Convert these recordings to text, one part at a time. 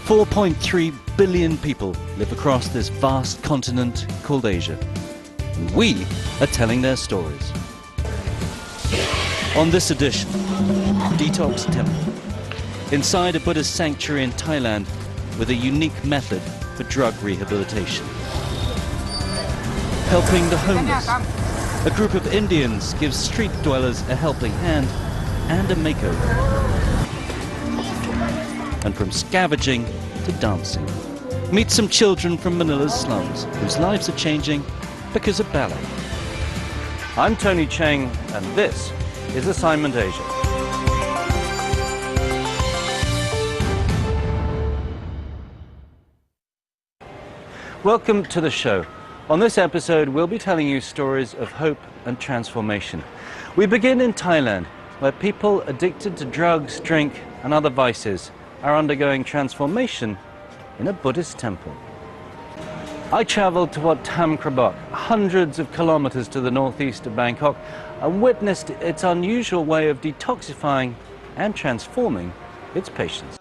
4.3 billion people live across this vast continent called Asia. And we are telling their stories. On this edition, Detox Temple, inside a Buddhist sanctuary in Thailand with a unique method for drug rehabilitation. Helping the homeless, a group of Indians gives street dwellers a helping hand and a makeover. And from scavenging to dancing. Meet some children from Manila's slums whose lives are changing because of ballet. I'm Tony Cheng and this is Assignment Asia. Welcome to the show. On this episode we'll be telling you stories of hope and transformation. We begin in Thailand, where people addicted to drugs, drink and other vices are undergoing transformation in a Buddhist temple. I travelled to Wat Tam Krabok, hundreds of kilometres to the northeast of Bangkok, and witnessed its unusual way of detoxifying and transforming its patients.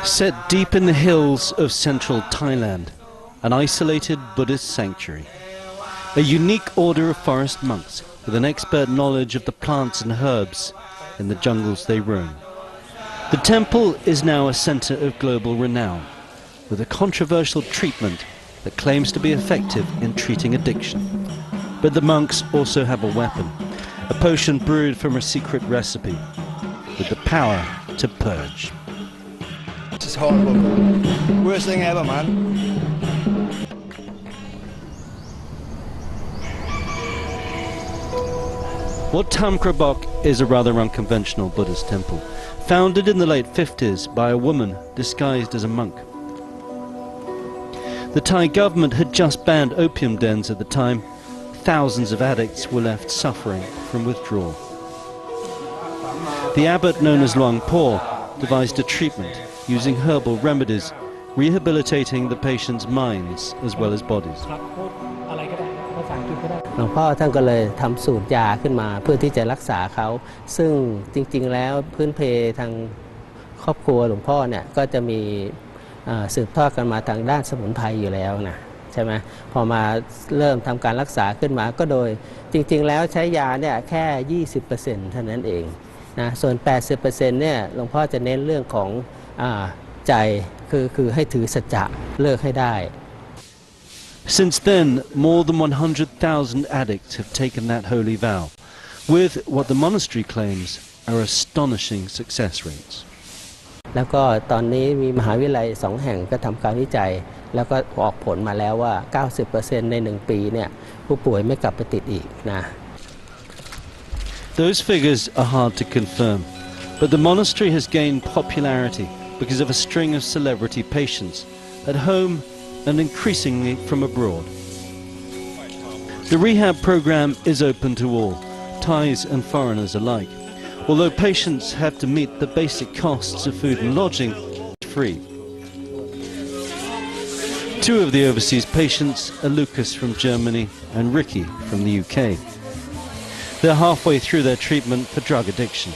Set deep in the hills of central Thailand, an isolated Buddhist sanctuary. A unique order of forest monks with an expert knowledge of the plants and herbs in the jungles they roam. The temple is now a centre of global renown, with a controversial treatment that claims to be effective in treating addiction. But the monks also have a weapon, a potion brewed from a secret recipe, with the power to purge. It's horrible. Worst thing ever, man. Wat Tam Krabok is a rather unconventional Buddhist temple, founded in the late 50s by a woman disguised as a monk. The Thai government had just banned opium dens at the time. Thousands of addicts were left suffering from withdrawal. The abbot, known as Luang Por, devised a treatment using herbal remedies, rehabilitating the patient's minds as well as bodies. หลวงพ่อท่านก็เลยทำสูตรยาขึ้นมาเพื่อที่จะรักษาเขาซึ่งจริงๆแล้วพื้นเพทางครอบครัวหลวงพ่อเนี่ยก็จะมีสืบทอดกันมาทางด้านสมุนไพรอยู่แล้วนะใช่ไหมพอมาเริ่มทำการรักษาขึ้นมาก็โดยจริงๆแล้วใช้ยาเนี่ยแค่ 20% เท่านั้นเองนะส่วน 80% เนี่ยหลวงพ่อจะเน้นเรื่องของใจคือให้ถือสัจจะเลิกให้ได้ Since then, more than 100,000 addicts have taken that holy vow, with what the monastery claims are astonishing success rates. แล้วก็ตอนนี้มีมหาวิทยาลัย2 แห่งก็ทำการวิจัยแล้วก็ออกผลมาแล้วว่า 90% ใน1 ปีเนี่ยผู้ป่วยไม่กลับไปติดอีกนะ Those figures are hard to confirm, but the monastery has gained popularity because of a string of celebrity patients at home and increasingly from abroad. The rehab program is open to all, Thais and foreigners alike, although patients have to meet the basic costs of food and lodging free. 2 of the overseas patients are Lucas from Germany and Ricky from the UK. They're halfway through their treatment for drug addiction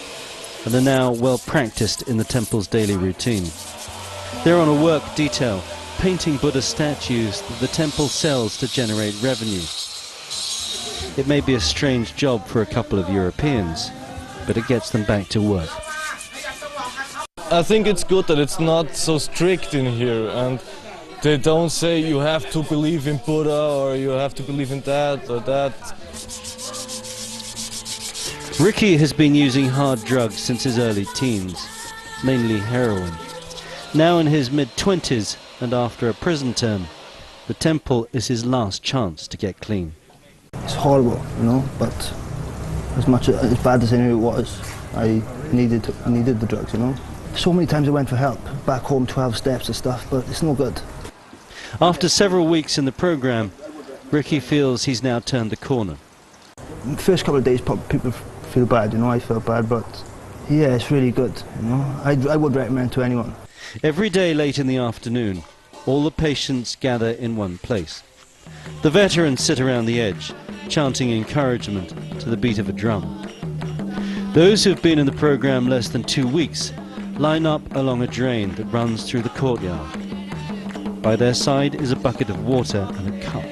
and are now well practiced in the temple's daily routine. They're on a work detail, painting Buddha statues that the temple sells to generate revenue. It may be a strange job for a couple of Europeans, but it gets them back to work. I think it's good that it's not so strict in here, and they don't say you have to believe in Buddha or you have to believe in that or that. Ricky has been using hard drugs since his early teens, mainly heroin. Now in his mid-20s, and after a prison term, the temple is his last chance to get clean. It's horrible, you know, but as bad as I knew it was, I needed the drugs, you know. So many times I went for help, back home 12 steps and stuff, but it's no good. After several weeks in the program, Ricky feels he's now turned the corner. The first couple of days people feel bad, you know, I felt bad, but yeah, it's really good, you know. I would recommend to anyone. Every day late in the afternoon, all the patients gather in one place. The veterans sit around the edge, chanting encouragement to the beat of a drum. Those who've been in the program less than 2 weeks line up along a drain that runs through the courtyard. By their side is a bucket of water and a cup.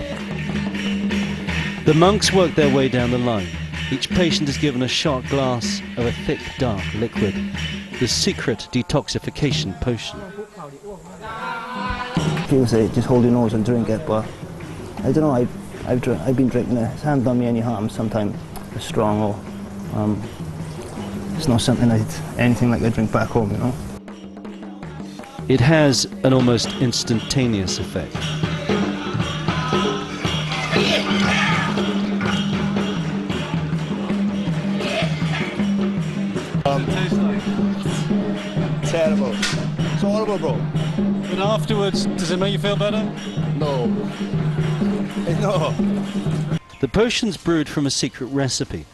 The monks work their way down the line. Each patient is given a shot glass of a thick, dark liquid, the secret detoxification potion. People say just hold your nose and drink it, but I don't know. I've been drinking it. It hasn't done me any harm. Sometimes it's strong, or it's not something anything like I drink back home, you know. It has an almost instantaneous effect. Terrible. It's horrible, bro. But afterwards, does it make you feel better? No. No. The potion's brewed from a secret recipe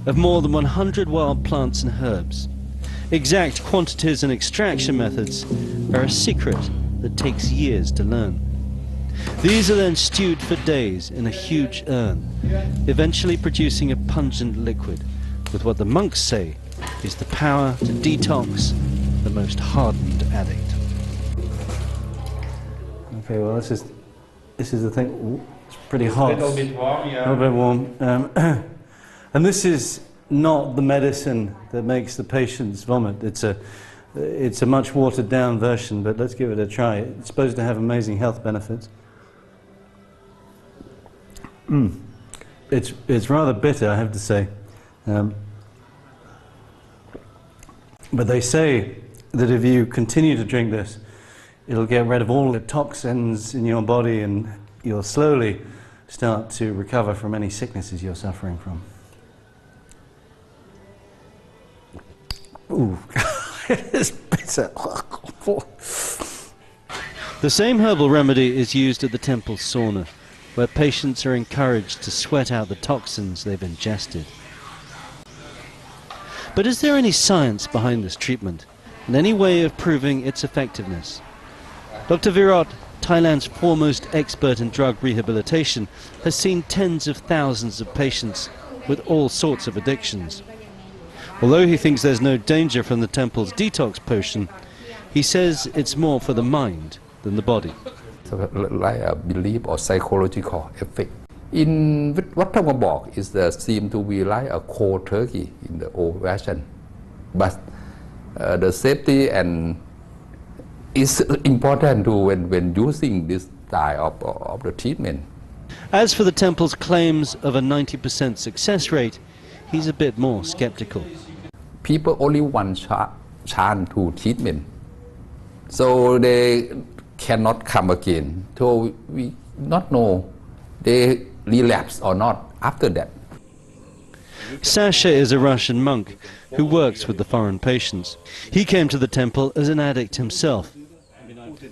of more than 100 wild plants and herbs. Exact quantities and extraction methods are a secret that takes years to learn. These are then stewed for days in a huge urn, eventually producing a pungent liquid with what the monks say is the power to detox the most hardened addict. Okay, well this is the thing. Ooh, it's pretty hot. A little bit warm, yeah. A little bit warm. And this is not the medicine that makes the patients vomit. It's a much watered down version, but let's give it a try. It's supposed to have amazing health benefits. It's rather bitter, I have to say. But they say that if you continue to drink this, it'll get rid of all the toxins in your body and you'll slowly start to recover from any sicknesses you're suffering from. Ooh, it is bitter. The same herbal remedy is used at the temple sauna, where patients are encouraged to sweat out the toxins they've ingested. But is there any science behind this treatment, and any way of proving its effectiveness? Dr. Virat, Thailand's foremost expert in drug rehabilitation, has seen tens of thousands of patients with all sorts of addictions. Although he thinks there's no danger from the temple's detox potion, he says it's more for the mind than the body. So like a belief or psychological effect. In what temple is seem to be like a cold turkey in the old version, but the safety and is important too when using this style of the treatment. As for the temple's claims of a 90% success rate, he's a bit more skeptical. People only one chance to treatment, so they cannot come again. So we not know they relapse or not after that. Sasha is a Russian monk who works with the foreign patients. He came to the temple as an addict himself,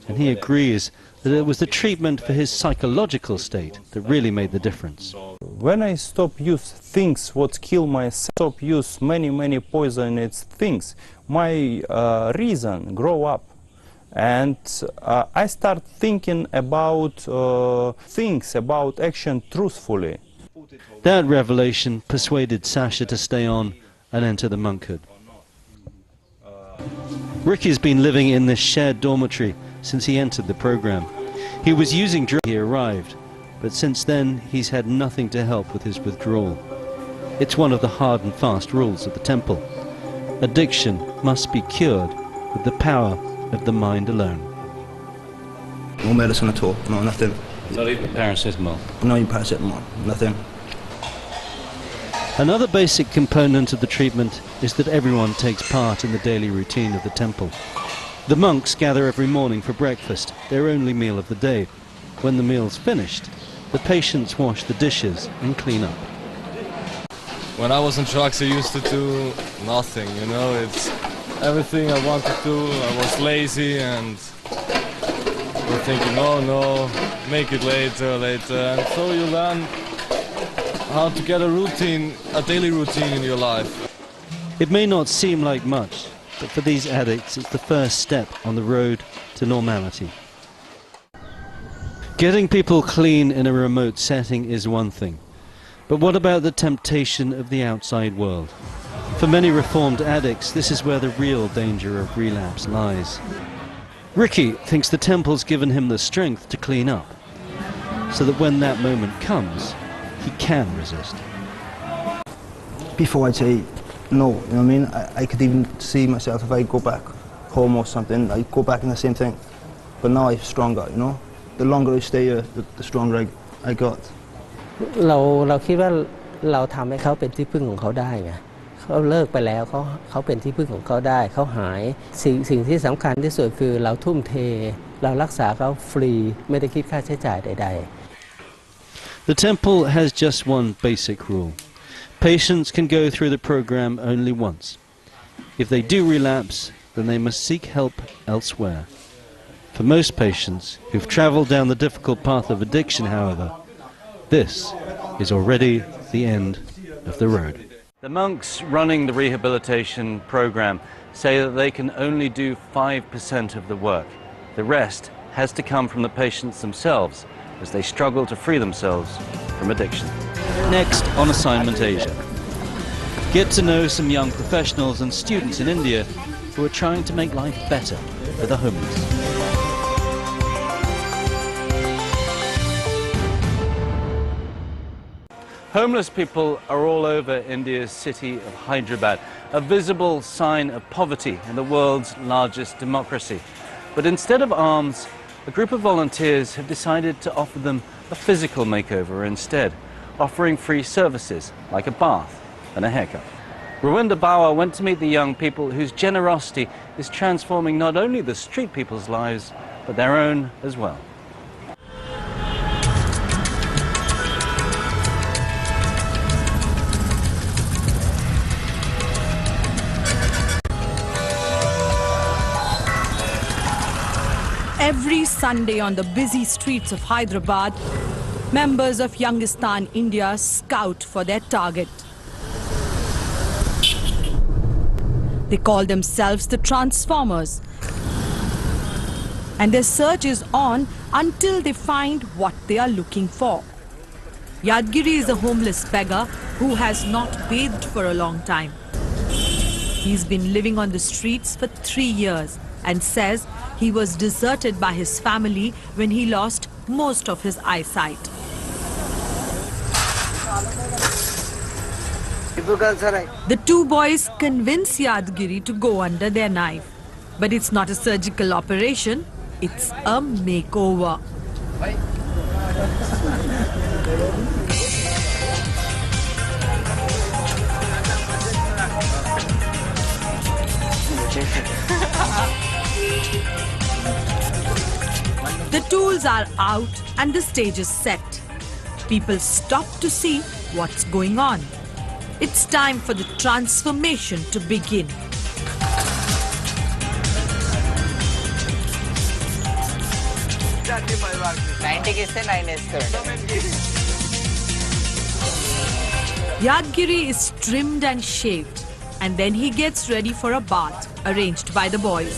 and he agrees that it was the treatment for his psychological state that really made the difference. When I stop use things what kill myself, stop use many poisonous things, my reason grow up, and I start thinking about things, about action truthfully. That revelation persuaded Sasha to stay on and enter the monkhood. Ricky's been living in this shared dormitory since he entered the program. He was using drugs when he arrived, but since then he's had nothing to help with his withdrawal. It's one of the hard and fast rules of the temple. Addiction must be cured with the power of the mind alone. No medicine at all, no, nothing. Not even paracetamol? No, even paracetamol, nothing. Another basic component of the treatment is that everyone takes part in the daily routine of the temple. The monks gather every morning for breakfast, their only meal of the day. When the meal's finished, the patients wash the dishes and clean up. When I was on drugs, I used to do nothing, you know, it's everything I wanted to do. I was lazy and we're thinking, oh no, make it later. And so you learn how to get a routine, a daily routine in your life. It may not seem like much, but for these addicts, it's the first step on the road to normality. Getting people clean in a remote setting is one thing, but what about the temptation of the outside world? For many reformed addicts, this is where the real danger of relapse lies. Ricky thinks the temple's given him the strength to clean up, so that when that moment comes, he can resist. Before I'd say no, you know what I mean? I could even see myself if I go back home or something, I'd go back in the same thing. But now I'm stronger, you know? The longer I stay here, the stronger I got. เราคิดว่าเราทำให้เขาเป็นที่พึ่งของเขาได้ไงเขาเลิกไปแล้วเขาเป็นที่พึ่งของเขาได้เขาหายสิ่งที่สำคัญที่สุดคือเราทุ่มเทเรารักษาเขาฟรีไม่ได้คิดค่าใช้จ่ายใดๆ The temple has just one basic rule. Patients can go through the program only once. If they do relapse, then they must seek help elsewhere. For most patients who've traveled down the difficult path of addiction, however, this is already the end of the road. The monks running the rehabilitation program say that they can only do 5% of the work. The rest has to come from the patients themselves as they struggle to free themselves from addiction. Next on Assignment Asia, get to know some young professionals and students in India who are trying to make life better for the homeless. Homeless people are all over India's city of Hyderabad, a visible sign of poverty in the world's largest democracy. But instead of alms, a group of volunteers have decided to offer them a physical makeover instead, offering free services like a bath and a haircut. Rawinder Bawa went to meet the young people whose generosity is transforming not only the street people's lives, but their own as well. Every Sunday on the busy streets of Hyderabad, members of Youngistan India scout for their target. They call themselves the Transformers. And their search is on until they find what they are looking for. Yadgiri is a homeless beggar who has not bathed for a long time. He's been living on the streets for 3 years and says he was deserted by his family when he lost most of his eyesight. The two boys convince Yadgiri to go under their knife. But it's not a surgical operation, it's a makeover. The tools are out and the stage is set. People stop to see what's going on. It's time for the transformation to begin. Yadgiri is trimmed and shaved, and then he gets ready for a bath arranged by the boys.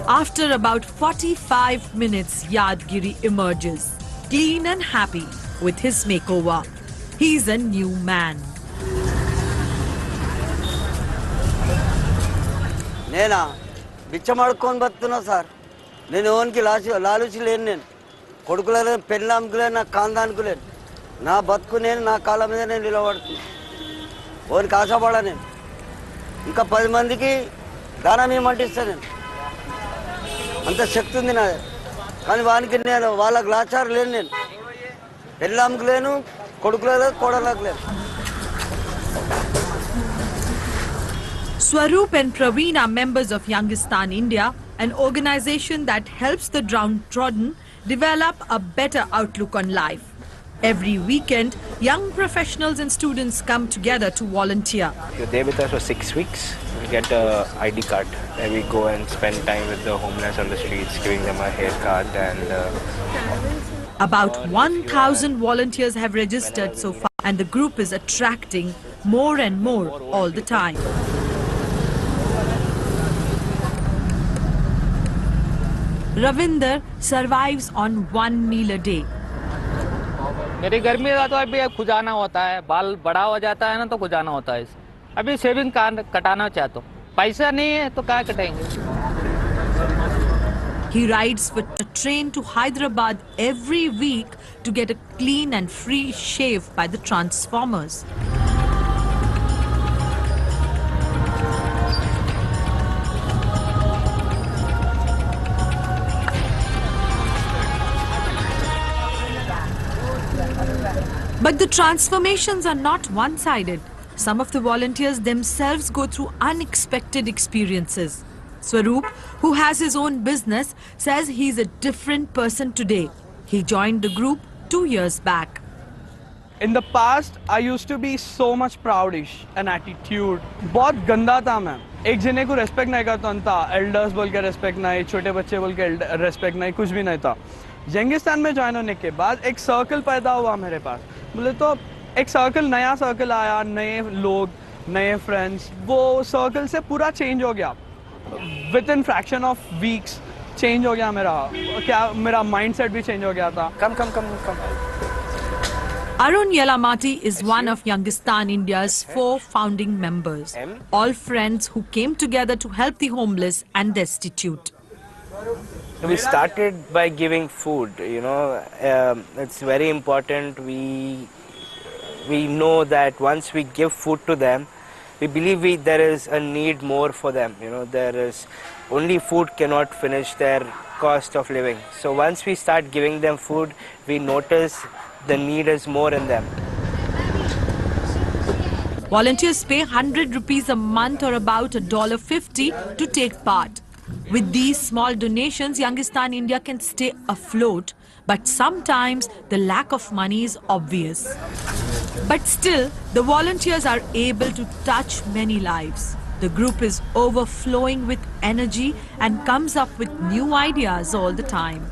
After about 45 minutes, Yadgiri emerges, clean and happy with his makeover. He's a new man. Nena, bichamadkon battuno sir. Nenu onki laluchi len nen. Kodukularu pellamkule na kandanikule. Na batku nenu na kala meeda nenu nilabadutuna. Onki aasapada nenu. Inka 10 mandiki danam iyamante nenu. అంత శక్తి ఉంది నా కానీ వానికి నేను వాళ్ళకి లాచారు లేను నేను పెళ్ళాంకు లేను కొడుకు లేదు కోడలకు లేను. Swaroop and Praveen are members of Youngistan India, an organization that helps the downtrodden develop a better outlook on life. Every weekend, young professionals and students come together to volunteer. You're there with us for 6 weeks. We get an ID card where we go and spend time with the homeless on the streets, giving them a haircut and... About 1,000 volunteers have registered so far, and the group is attracting more and more all the time. Ravinder survives on 1 meal a day. मेरी गर्मी का तो अभी खुजाना होता है, बाल बड़ा हो जाता है ना तो खुजाना होता है। अभी शेविंग कटाना चाहता हूँ, पैसा नहीं है तो क्या कटाएंगे। He rides for a train to Hyderabad every week to get a clean and free shave by the transformers. But the transformations are not one-sided. Some of the volunteers themselves go through unexpected experiences. Swaroop, who has his own business, says he's a different person today. He joined the group 2 years back. In the past, I used to be so much proudish, an attitude. बहुत गंदा था मैं. एक जने को respect नहीं करता था. Elders बोल के respect नहीं, छोटे बच्चे बोल के respect नहीं, कुछ भी नहीं था. यंगिस्तान में ज्वाइन होने के बाद एक सर्कल पैदा हुआ मेरे पास. बोले तो एक सर्कल, नया सर्कल आया, नए लोग, नए फ्रेंड्स. वो सर्कल से पूरा चेंज हो गया. Within fraction of weeks, change हो गया मेरा mindset भी चेंज हो गया था. Come. Arun Yelamati is one of Youngistan India's 4 founding members, all friends who came together to help the homeless and destitute. We started by giving food, it's very important. We know that once we give food to them, we believe there is a need more for them. There is only food cannot finish their cost of living. So once we start giving them food, we notice the need is more in them. Volunteers pay 100 rupees a month or about $1.50 to take part. With these small donations, Youngistan India can stay afloat, but sometimes the lack of money is obvious. But still, the volunteers are able to touch many lives. The group is overflowing with energy and comes up with new ideas all the time.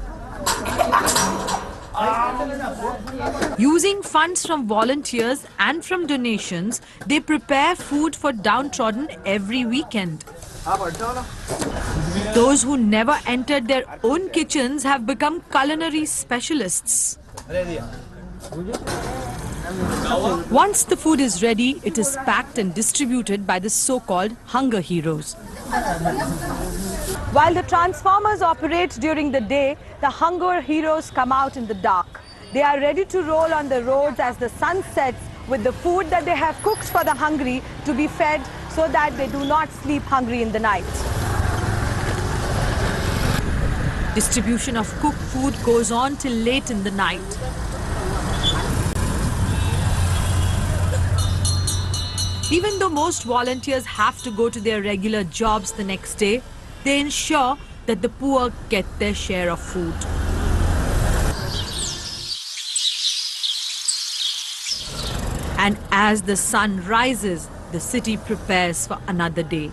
Using funds from volunteers and from donations, they prepare food for downtrodden every weekend. Those who never entered their own kitchens have become culinary specialists. Once the food is ready, it is packed and distributed by the so-called hunger heroes. While the transformers operate during the day, the hunger heroes come out in the dark. They are ready to roll on the roads as the sun sets with the food that they have cooked for the hungry to be fed so that they do not sleep hungry in the night. Distribution of cooked food goes on till late in the night. Even though most volunteers have to go to their regular jobs the next day, they ensure that the poor get their share of food. And as the sun rises, the city prepares for another day.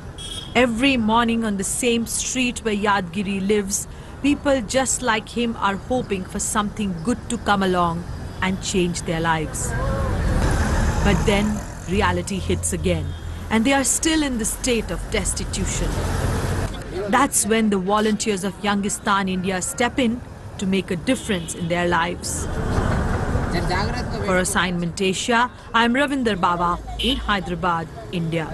Every morning on the same street where Yadgiri lives, people just like him are hoping for something good to come along and change their lives. But then reality hits again, and they are still in the state of destitution. That's when the volunteers of Youngistan India step in to make a difference in their lives. For Assignment Asia, I am Ravinder Baba in Hyderabad, India.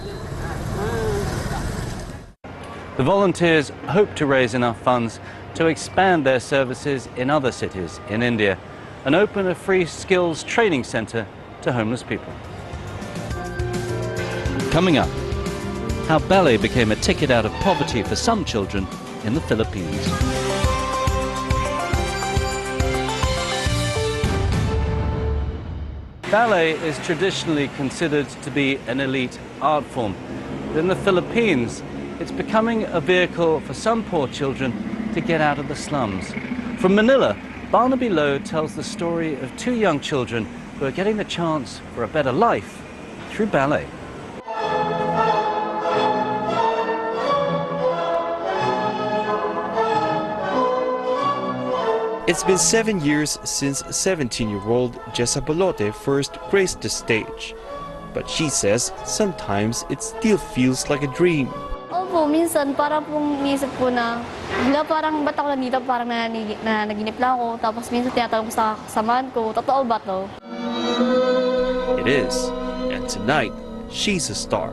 The volunteers hope to raise enough funds to expand their services in other cities in India and open a free skills training centre to homeless people. Coming up, how ballet became a ticket out of poverty for some children in the Philippines. Ballet is traditionally considered to be an elite art form. But in the Philippines, it's becoming a vehicle for some poor children to get out of the slums. From Manila, Barnaby Lowe tells the story of 2 young children who are getting the chance for a better life through ballet. It's been 7 years since 17-year-old Jessa Balote first graced the stage. But she says sometimes it still feels like a dream. Opo, minsan parang pong iisip ko na, parang ba't ako nandito, parang nanaginip lang ako, tapos minsan tinatanong ko sa kasamahan ko, totoo ba to? it is, and tonight she's a star,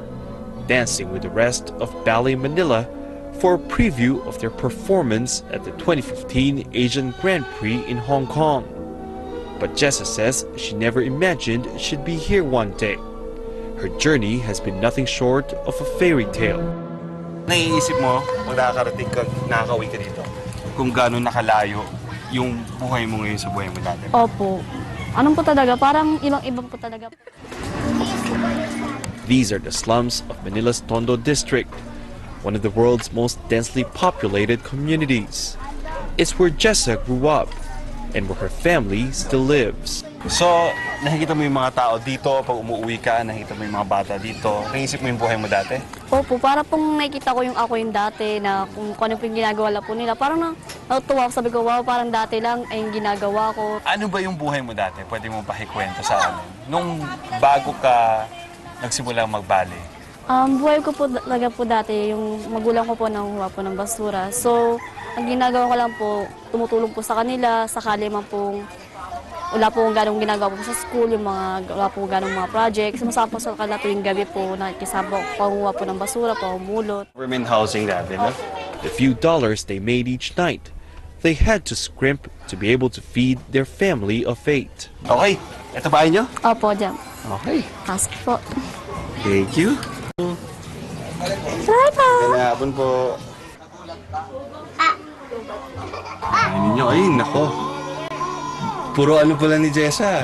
dancing with the rest of Ballet Manila for a preview of their performance at the 2015 Asian Grand Prix in Hong Kong. But Jessa says she never imagined she'd be here one day. Her journey has been nothing short of a fairy tale. Naiisip mo, kung nakakauwi ka dito, kung gaano nakalayo yung buhay mo ngayon sa buhay mo dati? Opo. Anong po talaga? Parang ibang-ibang po talaga. These are the slums of Manila's Tondo district, one of the world's most densely populated communities. It's where Jessa grew up and where her family still lives. So, nakikita mo yung mga tao dito, pag umuwi ka, nakikita mo yung mga bata dito. Naisip mo yung buhay mo dati? Opo, para pong nakikita ko yung ako yung dati na kung ano po yung ginagawa po nila. Parang natutuwa ako, sabi ko, wow, parang dati lang ay yung ginagawa ko. Ano ba yung buhay mo dati? Pwede mo pakikwento sa amin. Nung bago ka nagsimula mag-ballet? Buhay ko po talaga po dati, yung magulang ko po nanguha po ng basura. So, ang ginagawa ko lang po, tumutulong po sa kanila, sakali man pong wala po ganong ginagawa po sa school, yung wala po ganong mga projects. Sumasama po sa kanila tuwing gabi po, nakikisama po, panguha po ng basura, pangumulot. Government housing dati, no? The few dollars they made each night, they had to scrimp to be able to feed their family of 8. Okay, ito ba nyo? Opo, dyan. Okay. Ask po. Thank you. Try po. Magandang hapon po. Ay, ninyo, ay, nako. Puro ano pala ni Jessa.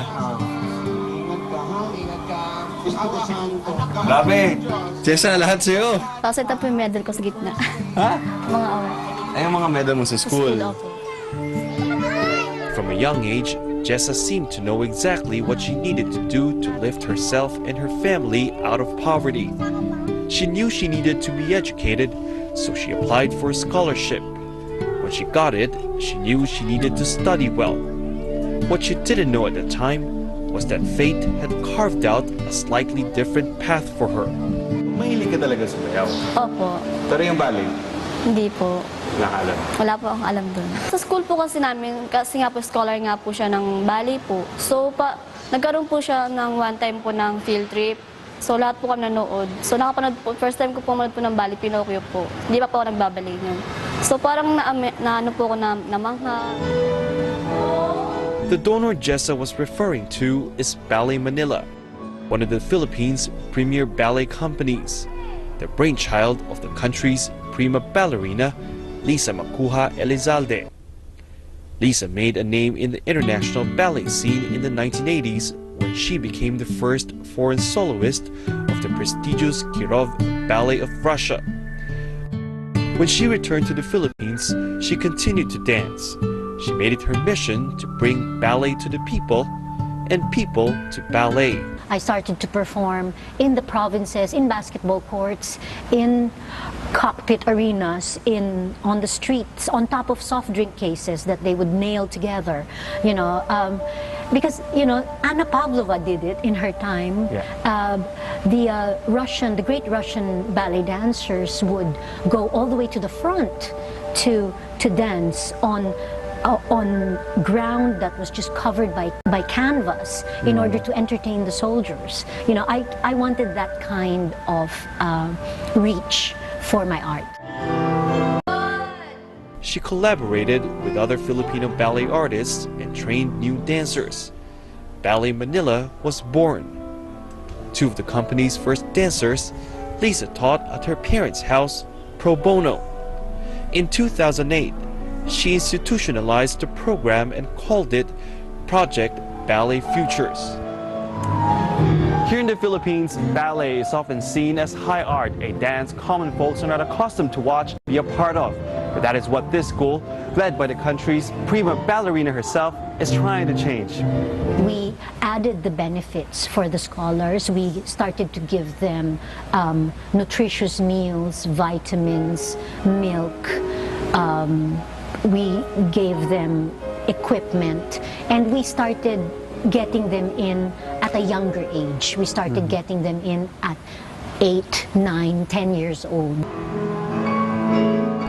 Grabe. Jessa, lahat sa'yo. Tapos ito po yung medal ko sa gitna. Ha? Mga award. Ay, yung mga medal mo sa school. From a young age, Jessa seemed to know exactly what she needed to do to lift herself and her family out of poverty. She knew she needed to be educated, so she applied for a scholarship. When she got it, she knew she needed to study well. What she didn't know at the time was that fate had carved out a slightly different path for her. Mahilig ka talaga sa bayaw? Opo. Pero yung ballet? Hindi po. Nakaalam? Wala po akong alam dun. Sa school po kasi namin, kasi nga po scholar nga po siya ng ballet po. So, nagkaroon po siya ng one time po ng field trip. So, lahat po kami nanood. So, nakapanood po, first time ko po manood po ng ballet, Pinocchio po. Hindi pa po ako nagbabalay niyo. So, parang naano po ako namangha. The donor Jessa was referring to is Ballet Manila, one of the Philippines' premier ballet companies, the brainchild of the country's prima ballerina, Lisa Makuha Elizalde. Lisa made a name in the international ballet scene in the 1980s when she became the first foreign soloist of the prestigious Kirov Ballet of Russia. When she returned to the Philippines, she continued to dance. She made it her mission to bring ballet to the people and people to ballet. I started to perform in the provinces, in basketball courts, in cockpit arenas, on the streets, on top of soft drink cases that they would nail together, because Anna Pavlova did it in her time. Yeah. The great Russian ballet dancers would go all the way to the front to dance on ground that was just covered by canvas in order to entertain the soldiers. I wanted that kind of reach for my art. She collaborated with other Filipino ballet artists and trained new dancers. Ballet Manila was born. Two of the company's first dancers, Lisa taught at her parents' house pro bono. In 2008, she institutionalized the program and called it Project Ballet Futures. Here in the Philippines, ballet is often seen as high art, a dance common folks are not accustomed to watch, be a part of. But that is what this school, led by the country's prima ballerina herself, is trying to change. We added the benefits for the scholars. We started to give them nutritious meals, vitamins, milk. We gave them equipment, and we started getting them in at a younger age. We started getting them in at 8, 9, 10 years old.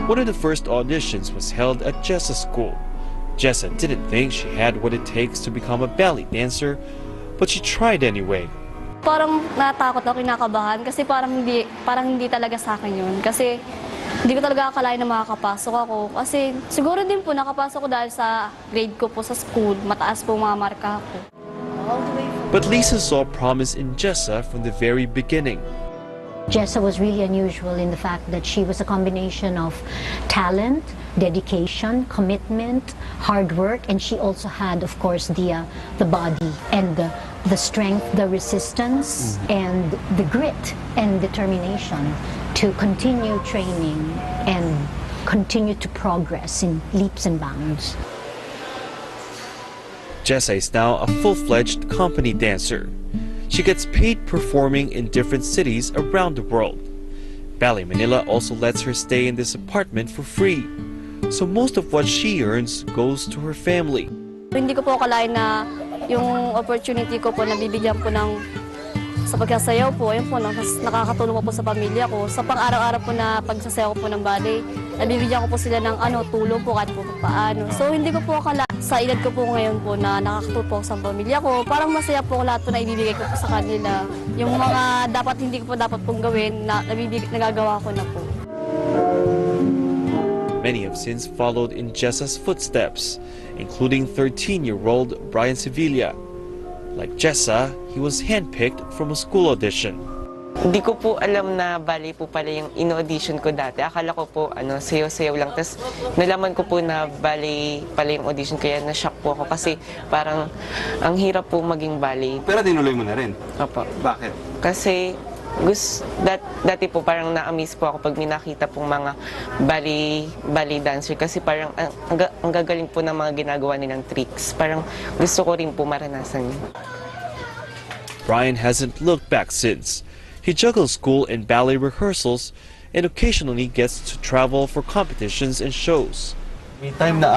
One of the first auditions was held at Jessa's school. Jessa didn't think she had what it takes to become a ballet dancer, but she tried anyway. Parang natakot ako, kinakabahan kasi parang hindi talaga sa akin yun. Kasi hindi ko talaga akalain na makakapasok ako. Kasi siguro din po nakapasok ko dahil sa grade ko po sa school. Mataas po mga marka ko. But Lisa saw promise in Jessa from the very beginning. Jessa was really unusual in the fact that she was a combination of talent, dedication, commitment, hard work, and she also had, of course, the body and the strength, the resistance, and the grit and determination to continue training and continue to progress in leaps and bounds. Jessa is now a full-fledged company dancer. She gets paid performing in different cities around the world. Ballet Manila also lets her stay in this apartment for free, so most of what she earns goes to her family. Hindi ko po akalain na yung opportunity ko po nabibigyan po ng sa pagsasayaw po, ayun po, nakakatulong po sa pamilya ko. Sa pang-araw-araw po na pagsasayaw ko po ng ballet, nabibigyan ko po sila ng tulong po kahit po paano. So hindi ko po akala sa edad ko po ngayon po na nakakatulong po sa pamilya ko. Parang masaya po lahat po na ibibigay ko po sa kanila. Yung mga dapat hindi ko po dapat pong gawin, nagagawa ko na po. Many have since followed in Jessa's footsteps, including 13-year-old Brian Sevilla. Like Jessa, he was handpicked from a school audition. Hindi ko po alam na ballet po pala yung in-audition ko dati. Akala ko po sayaw-sayaw lang. Tapos nalaman ko po na ballet pala yung audition, kaya na-shock po ako kasi parang ang hirap po maging ballet. Pero tinuloy mo na rin? Opo. Bakit? Kasi dati po parang na-amaze po ako pag minakita pong mga ballet dancer kasi parang ang gagaling po ng mga ginagawa nilang tricks. Parang gusto ko rin po maranasan yun. Brian hasn't looked back since. He juggles school and ballet rehearsals and occasionally gets to travel for competitions and shows. May time na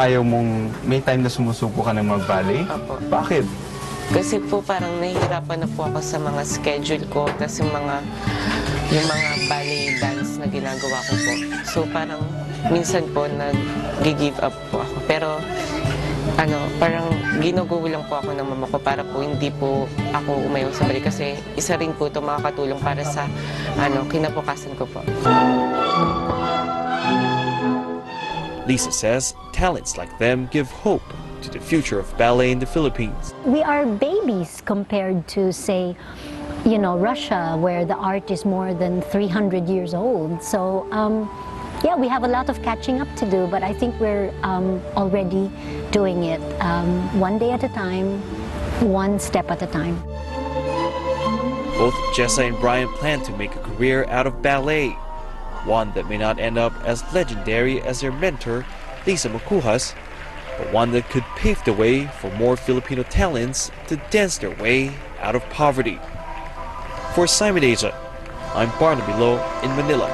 may time na sumusuko ka ng mag-ballet? Opo. Bakit? Kasi po parang nahihirapan na po ako sa mga schedule ko, tapos yung mga ballet dance na ginagawa ko po. So parang minsan po nag-give up po ako. Pero parang ginugulo lang po ako ng mama ko para po hindi po ako umayaw sa ballet kasi isa rin po ito makakatulong para sa kinabukasan ko po. Lisa says talents like them give hope to the future of ballet in the Philippines. We are babies compared to, say, Russia, where the art is more than 300 years old. So, yeah, we have a lot of catching up to do, but I think we're already doing it one day at a time, one step at a time. Both Jessa and Brian plan to make a career out of ballet, one that may not end up as legendary as their mentor, Lisa Macujas, but one that could pave the way for more Filipino talents to dance their way out of poverty. For Simon Asia, I'm Barnaby Lowe in Manila.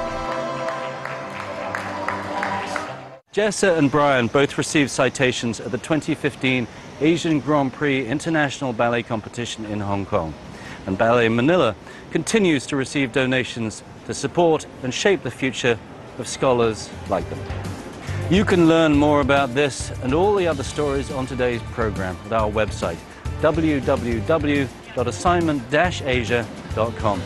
Jessa and Brian both received citations at the 2015 Asian Grand Prix International Ballet Competition in Hong Kong. And Ballet Manila continues to receive donations to support and shape the future of scholars like them. You can learn more about this and all the other stories on today's program at our website, www.assignment-asia.com.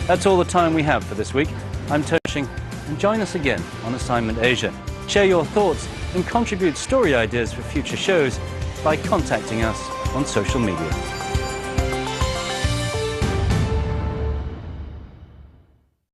That's all the time we have for this week. I'm Toshing, and join us again on Assignment Asia. Share your thoughts and contribute story ideas for future shows by contacting us on social media.